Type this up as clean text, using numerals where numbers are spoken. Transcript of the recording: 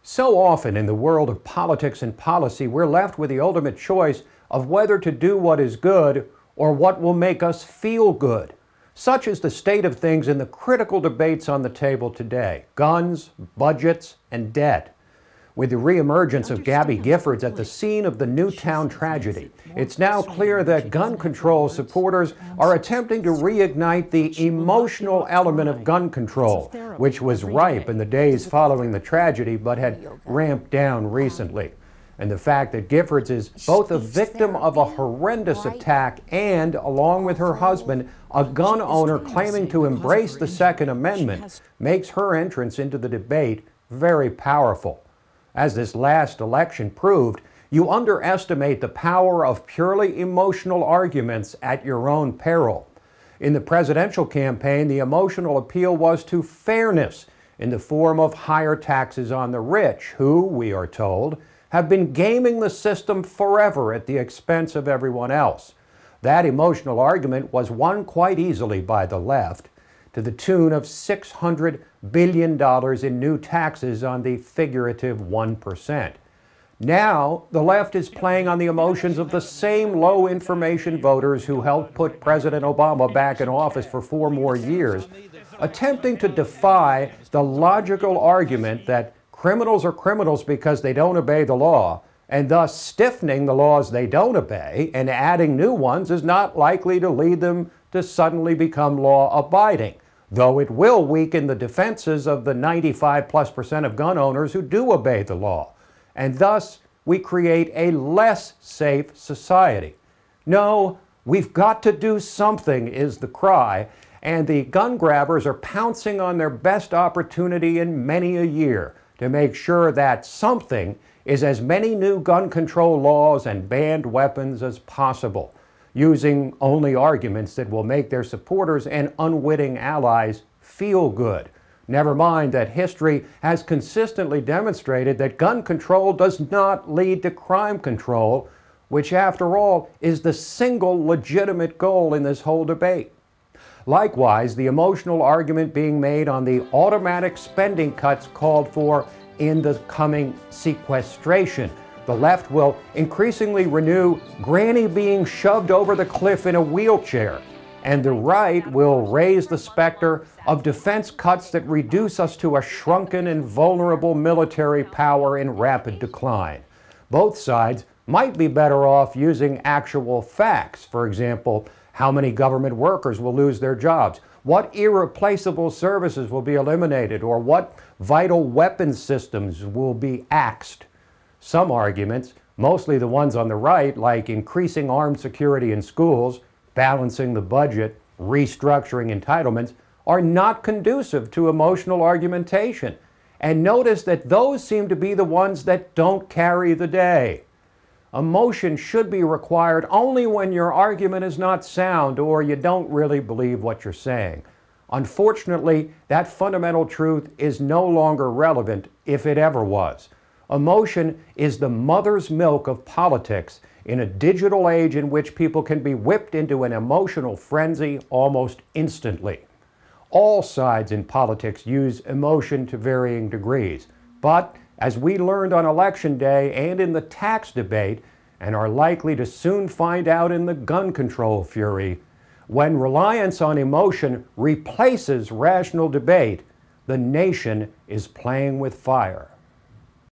So often in the world of politics and policy, we're left with the ultimate choice of whether to do what is good or what will make us feel good. Such is the state of things in the critical debates on the table today: guns, budgets, and debt. With the reemergence of Gabby Giffords at the scene of the Newtown tragedy, it's now clear that gun control supporters are attempting to reignite the emotional element of gun control, which was ripe in the days following the tragedy but had ramped down recently. And the fact that Giffords is both a victim of a horrendous attack and, along with her husband, a gun owner claiming to embrace the Second Amendment makes her entrance into the debate very powerful. As this last election proved, you underestimate the power of purely emotional arguments at your own peril. In the presidential campaign, the emotional appeal was to fairness in the form of higher taxes on the rich, who, we are told, have been gaming the system forever at the expense of everyone else. That emotional argument was won quite easily by the left, to the tune of $600 billion in new taxes on the figurative 1%. Now, the left is playing on the emotions of the same low-information voters who helped put President Obama back in office for 4 more years, attempting to defy the logical argument that criminals are criminals because they don't obey the law, and thus stiffening the laws they don't obey and adding new ones is not likely to lead them to suddenly become law-abiding, though it will weaken the defenses of the 95+% of gun owners who do obey the law. And thus, we create a less safe society. No, we've got to do something, is the cry, and the gun grabbers are pouncing on their best opportunity in many a year to make sure that something is as many new gun control laws and banned weapons as possible, using only arguments that will make their supporters and unwitting allies feel good. Never mind that history has consistently demonstrated that gun control does not lead to crime control, which after all is the single legitimate goal in this whole debate. Likewise, the emotional argument being made on the automatic spending cuts called for in the coming sequestration. The left will increasingly renew Granny being shoved over the cliff in a wheelchair, and the right will raise the specter of defense cuts that reduce us to a shrunken and vulnerable military power in rapid decline. Both sides might be better off using actual facts. For example, how many government workers will lose their jobs, what irreplaceable services will be eliminated, or what vital weapons systems will be axed. Some arguments, mostly the ones on the right, like increasing armed security in schools, balancing the budget, restructuring entitlements, are not conducive to emotional argumentation. And notice that those seem to be the ones that don't carry the day. Emotion should be required only when your argument is not sound or you don't really believe what you're saying. Unfortunately, that fundamental truth is no longer relevant, if it ever was. Emotion is the mother's milk of politics in a digital age in which people can be whipped into an emotional frenzy almost instantly. All sides in politics use emotion to varying degrees, but as we learned on Election Day and in the tax debate, and are likely to soon find out in the gun control fury, when reliance on emotion replaces rational debate, the nation is playing with fire.